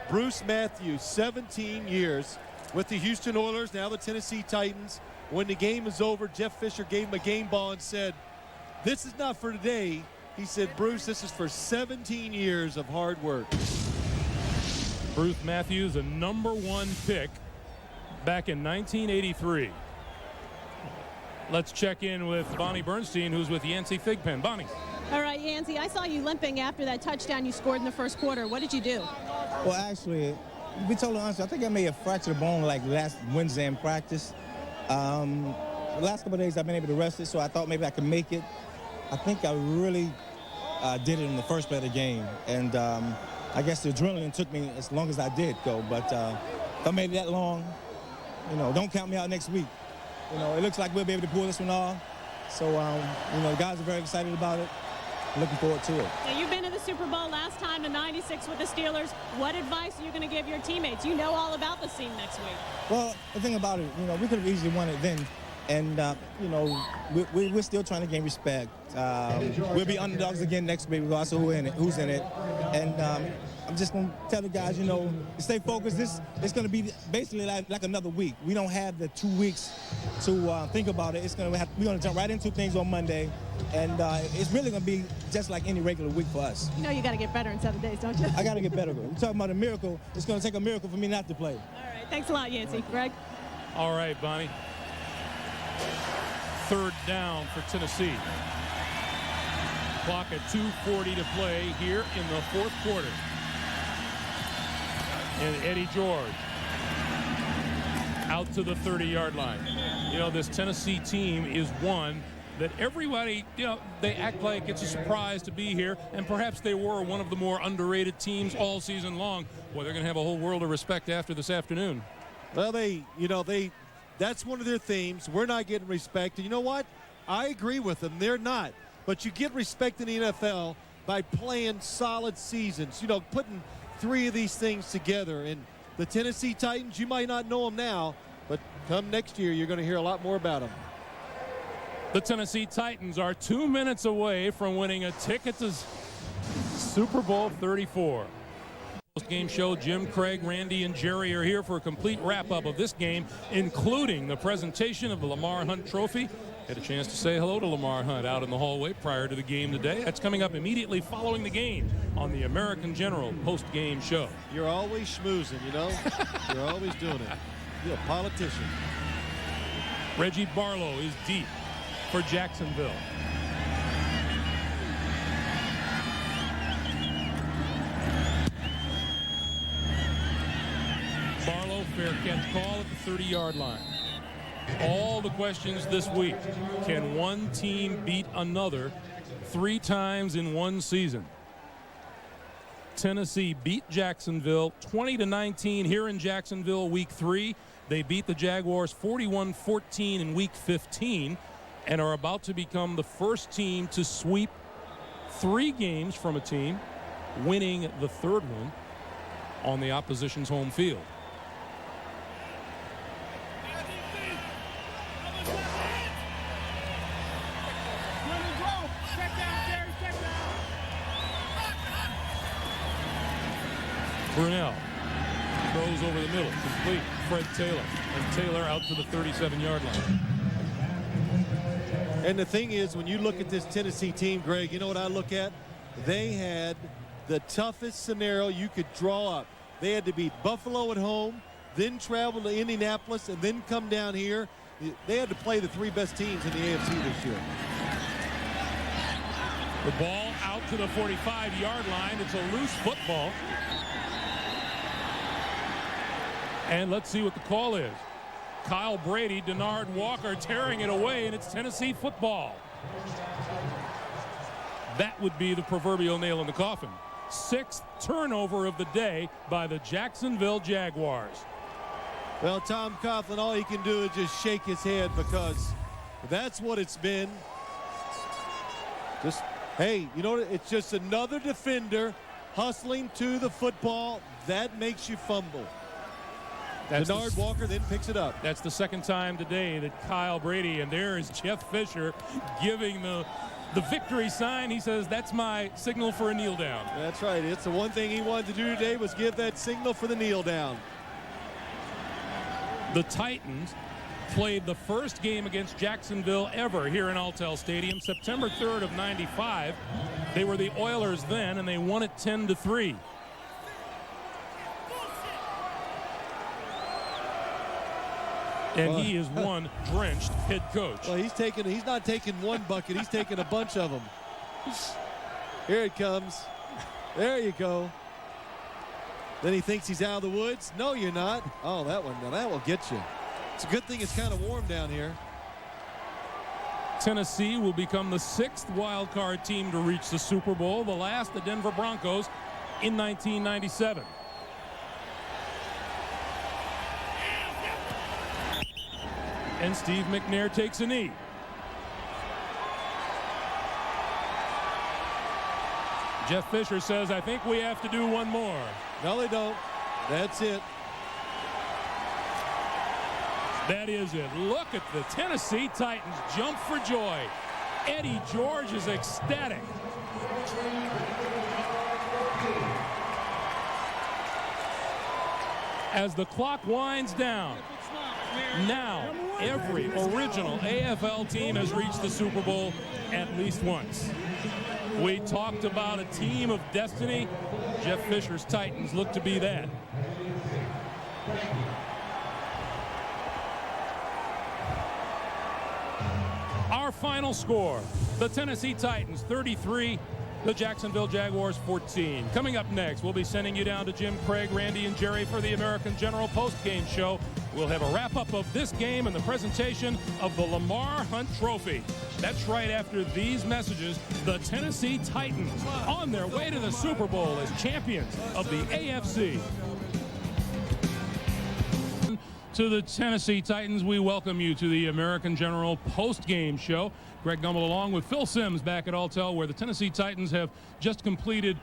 Bruce Matthews, 17 years with the Houston Oilers, now the Tennessee Titans. When the game is over, Jeff Fisher gave him a game ball and said, this is not for today. He said, Bruce, this is for 17 years of hard work. Bruce Matthews, a #1 pick back in 1983. Let's check in with Bonnie Bernstein, who's with Yancey Thigpen. Bonnie. All right, Yancey, I saw you limping after that touchdown you scored in the first quarter. What did you do? Well, actually, to be totally honest, I think I may have fractured a bone like last Wednesday in practice. The last couple of days I've been able to rest it, so I thought maybe I could make it. I think I really did it in the first play of the game. And I guess the adrenaline took me as long as I did go. But if I made it that long, you know, don't count me out next week. You know, it looks like we'll be able to pull this one off. So, you know, the guys are very excited about it. Looking forward to it. Now, you've been to the Super Bowl last time to '96 with the Steelers. What advice are you going to give your teammates? You know all about the scene next week. Well, the thing about it, you know, we could have easily won it then. And, you know, we're still trying to gain respect. We'll be underdogs again next week, regardless of who's in it. And I'm just going to tell the guys, you know, to stay focused. It's going to be basically like another week. We don't have the 2 weeks to think about it. We're going to jump right into things on Monday. And it's really going to be just like any regular week for us. You know you got to get better in 7 days, don't you? I got to get better. We're talking about a miracle. It's going to take a miracle for me not to play. All right. Thanks a lot, Yancey. Greg? All right, Bonnie. 3rd down for Tennessee. Clock at 2:40 to play here in the 4th quarter. And Eddie George out to the 30-yard line. You know, this Tennessee team is one that everybody, you know, they act like it's a surprise to be here, and perhaps they were one of the more underrated teams all season long. Boy, they're going to have a whole world of respect after this afternoon. Well, that's one of their themes. We're not getting respect. And you know what? I agree with them. They're not. But you get respect in the NFL by playing solid seasons, you know, putting 3 of these things together. And the Tennessee Titans, you might not know them now, but come next year, you're going to hear a lot more about them. The Tennessee Titans are 2 minutes away from winning a ticket to Super Bowl 34. Post-game show, Jim, Craig, Randy, and Jerry are here for a complete wrap-up of this game, including the presentation of the Lamar Hunt Trophy. Had a chance to say hello to Lamar Hunt out in the hallway prior to the game today. That's coming up immediately following the game on the American General post-game show. You're always schmoozing, you know? You're always doing it. You're a politician. Reggie Barlow is deep for Jacksonville. Barlow, fair catch call at the 30-yard line. All the questions this week. Can one team beat another 3 times in one season? Tennessee beat Jacksonville 20-19 here in Jacksonville week 3. They beat the Jaguars 41-14 in week 15 and are about to become the first team to sweep 3 games from a team, winning the 3rd one on the opposition's home field. Brunell throws over the middle, complete. Fred Taylor, and Taylor out to the 37-yard line. And the thing is, when you look at this Tennessee team, Greg, you know what I look at? They had the toughest scenario you could draw up. They had to beat Buffalo at home, then travel to Indianapolis, and then come down here. They had to play the 3 best teams in the AFC this year. The ball out to the 45-yard line. It's a loose football. And let's see what the call is. Kyle Brady, Denard Walker tearing it away, and it's Tennessee football. That would be the proverbial nail in the coffin. 6th turnover of the day by the Jacksonville Jaguars. Well, Tom Coughlin, all he can do is just shake his head because that's what it's been. Just, hey, you know, it's just another defender hustling to the football. That makes you fumble. Denard Walker then picks it up. That's the 2nd time today that Kyle Brady, and there is Jeff Fisher giving the victory sign. He says, that's my signal for a kneel down. That's right. It's the one thing he wanted to do today was give that signal for the kneel down. The Titans played the first game against Jacksonville ever here in Alltel Stadium, September 3rd of '95. They were the Oilers then, and they won it 10-3. And he is one drenched head coach. Well, he's not taking one bucket. He's taking a bunch of them. Here it comes. There you go. Then he thinks he's out of the woods. No, you're not. Oh, that one. Now that will get you. It's a good thing it's kind of warm down here. Tennessee will become the 6th wild card team to reach the Super Bowl. The last, the Denver Broncos, in 1997. And Steve McNair takes a knee. Jeff Fisher says, I think we have to do one more. No, they don't. That's it. That is it. Look at the Tennessee Titans jump for joy. Eddie George is ecstatic. As the clock winds down, now every original AFL team has reached the Super Bowl at least once. We talked about a team of destiny. Jeff Fisher's Titans look to be that. Our final score, the Tennessee Titans 33, the Jacksonville Jaguars 14. Coming up next, we'll be sending you down to Jim, Craig, Randy, and Jerry for the American General post-game show. We'll have a wrap-up of this game and the presentation of the Lamar Hunt Trophy. That's right after these messages. The Tennessee Titans on their way to the Super Bowl as champions of the AFC. To the Tennessee Titans, we welcome you to the American General post-game show. Greg Gumbel along with Phil Simms back at Alltel, where the Tennessee Titans have just completed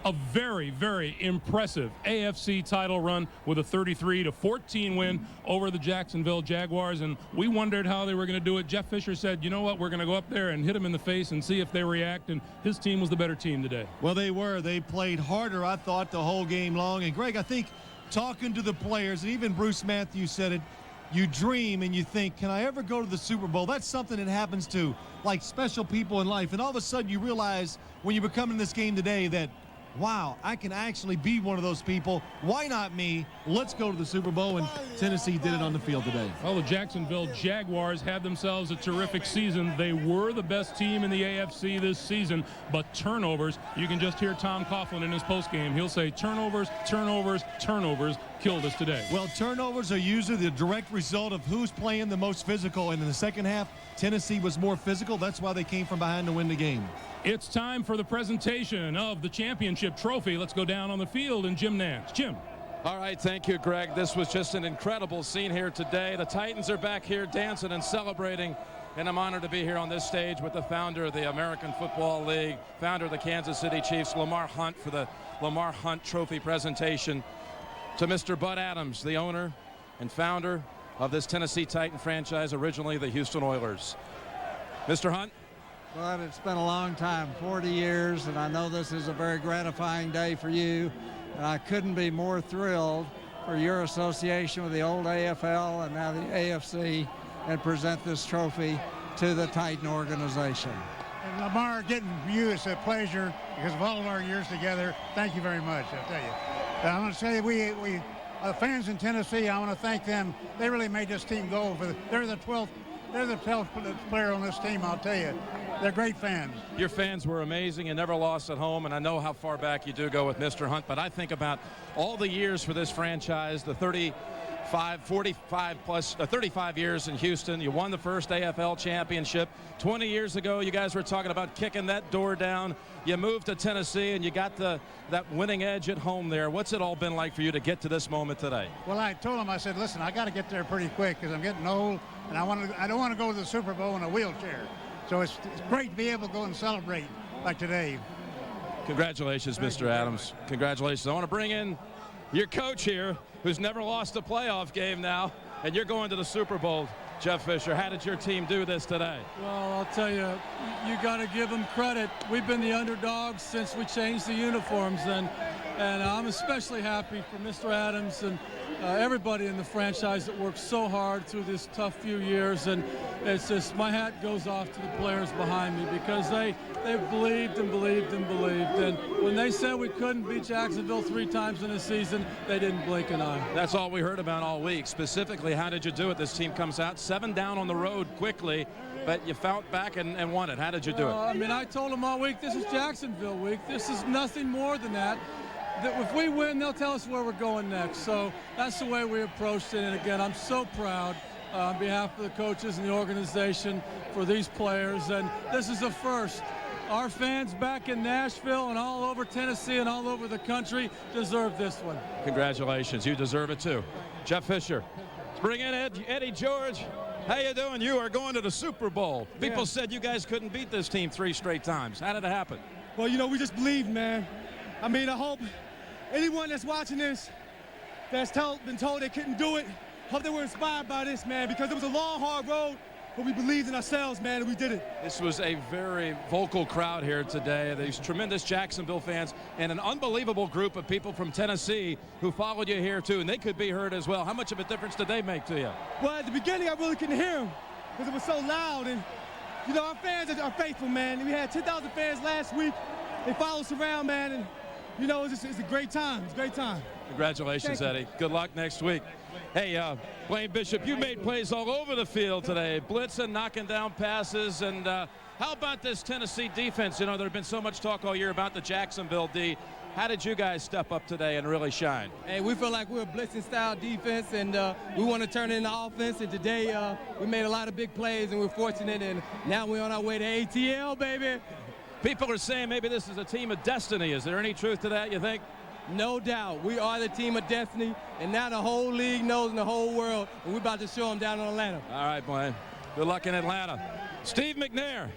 a very, very impressive AFC title run with a 33-14 win over the Jacksonville Jaguars, and we wondered how they were going to do it. Jeff Fisher said, you know what, we're going to go up there and hit them in the face and see if they react, and his team was the better team today. Well, they were. They played harder, I thought, the whole game long. And, Greg, I think talking to the players, and even Bruce Matthews said it, you dream and you think, can I ever go to the Super Bowl? That's something that happens to, like, special people in life. And all of a sudden you realize when you become in this game today that, wow, I can actually be one of those people. Why not me? Let's go to the Super Bowl, and Tennessee did it on the field today. Well, the Jacksonville Jaguars had themselves a terrific season. They were the best team in the AFC this season, but turnovers, you can just hear Tom Coughlin in his postgame. He'll say turnovers, turnovers, turnovers killed us today. Well, turnovers are usually the direct result of who's playing the most physical, and in the second half, Tennessee was more physical. That's why they came from behind to win the game. It's time for the presentation of the championship trophy. Let's go down on the field and Jim Nance. Jim. All right, thank you, Greg. This was just an incredible scene here today. The Titans are back here dancing and celebrating, and I'm honored to be here on this stage with the founder of the American Football League, founder of the Kansas City Chiefs, Lamar Hunt, for the Lamar Hunt Trophy presentation. To Mr. Bud Adams, the owner and founder of this Tennessee Titan franchise, originally the Houston Oilers. Mr. Hunt. But it's been a long time, 40 years, and I know this is a very gratifying day for you, and I couldn't be more thrilled for your association with the old AFL and now the AFC and present this trophy to the Titan organization. And Lamar, getting you is a pleasure because of all of our years together. Thank you very much, I'll tell you. And I want to say we fans in Tennessee, I want to thank them. They really made this team go. They're the 12th player on this team, I'll tell you. They're great fans. Your fans were amazing and never lost at home, and I know how far back you do go with Mr. Hunt, but I think about all the years for this franchise, the 35 years in Houston. You won the first AFL championship. 20 years ago, you guys were talking about kicking that door down. You moved to Tennessee, and you got that winning edge at home there. What's it all been like for you to get to this moment today? Well, I told him, I said, listen, I got to get there pretty quick because I'm getting old, and I don't want to go to the Super Bowl in a wheelchair. So it's great to be able to go and celebrate like today. Congratulations, Mr. Adams. Congratulations. I want to bring in your coach here, who's never lost a playoff game now, and you're going to the Super Bowl. Jeff Fisher, how did your team do this today? Well, I'll tell you, you got to give them credit. We've been the underdogs since we changed the uniforms, and I'm especially happy for Mr. Adams and everybody in the franchise that worked so hard through this tough few years. And it's just, my hat goes off to the players behind me because they believed and believed and believed. And when they said we couldn't beat Jacksonville 3 times in a season, they didn't blink an eye. That's all we heard about all week. Specifically, how did you do it? This team comes out 7 down on the road quickly, but you fought back and won it. How did you do it? I mean, I told them all week, this is Jacksonville week. This is nothing more than that. If we win, they'll tell us where we're going next. So that's the way we approached it. And again, I'm so proud on behalf of the coaches and the organization for these players. And this is a first. our fans back in Nashville and all over Tennessee and all over the country deserve this one. Congratulations. You deserve it, too. Jeff Fisher. Let's bring in Eddie George. How you doing? You are going to the Super Bowl. People said you guys couldn't beat this team 3 straight times. How did it happen? Well, you know, we just believed, man. I mean, I hope anyone that's watching this that's been told they couldn't do it, hope they were inspired by this, man, because it was a long, hard road, but we believed in ourselves, man, and we did it. This was a very vocal crowd here today. These tremendous Jacksonville fans and an unbelievable group of people from Tennessee who followed you here, too, and they could be heard as well. How much of a difference did they make to you? Well, at the beginning, I really couldn't hear them because it was so loud, and, you know, our fans are faithful, man. We had 10,000 fans last week. They followed us around, man, and, you know, it's a great time. It's a great time. Congratulations, Eddie. Good luck next week. Hey, Blaine Bishop, you made plays all over the field today, blitzing, knocking down passes, and how about this Tennessee defense? You know, there's been so much talk all year about the Jacksonville D. How did you guys step up today and really shine? Hey, we feel like we're a blitzing-style defense, and we want to turn it into offense, and today we made a lot of big plays, and we're fortunate, and now we're on our way to ATL, baby. People are saying maybe this is a team of destiny. Is there any truth to that, you think? No doubt. We are the team of destiny, and now the whole league knows in the whole world, and we're about to show them down in Atlanta. All right, Blaine. Good luck in Atlanta. Steve McNair,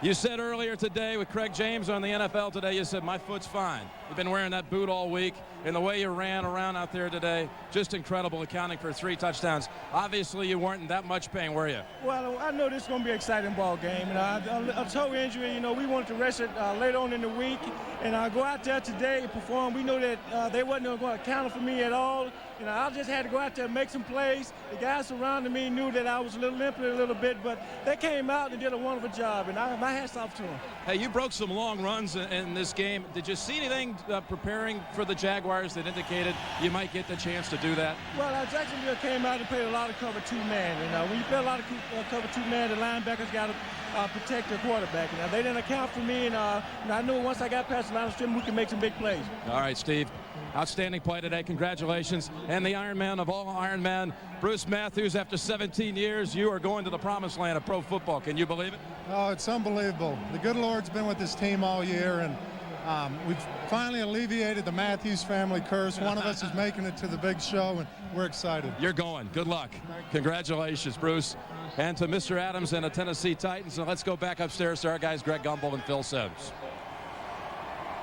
you said earlier today with Craig James on the NFL Today, you said, my foot's fine. You've been wearing that boot all week, and the way you ran around out there today, just incredible, accounting for 3 touchdowns. Obviously, you weren't in that much pain, were you? Well, I know this is going to be an exciting ball game. And a toe injury, you know, we wanted to rest it later on in the week. And I go out there today and perform. We know that they wasn't going to count for me at all. You know, I just had to go out there and make some plays. The guys surrounding me knew that I was a little limping a little bit, but they came out and did a wonderful job, and my hat's off to them. Hey, you broke some long runs in this game. Did you see anything preparing for the Jaguars that indicated you might get the chance to do that? Well, Jacksonville came out and played a lot of cover 2-man. And when you play a lot of cover 2-man, the linebackers got to protect their quarterback. Now, they didn't account for me, and I knew once I got past the line of scrimmage, we could make some big plays. All right, Steve. Outstanding play today. Congratulations. And the Iron Man of all Iron Men, Bruce Matthews, after 17 years, you are going to the promised land of pro football. Can you believe it? Oh, it's unbelievable. The good Lord's been with this team all year, and we've finally alleviated the Matthews family curse. One of us is making it to the big show, and we're excited. You're going. Good luck. Congratulations, Bruce. And to Mr. Adams and the Tennessee Titans. And let's go back upstairs to our guys, Greg Gumbel and Phil Sims.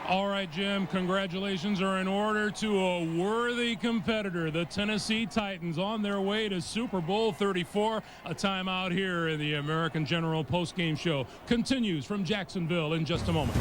All right, Jim, congratulations are in order to a worthy competitor, the Tennessee Titans, on their way to Super Bowl 34. A timeout here in the American General postgame show continues from Jacksonville in just a moment.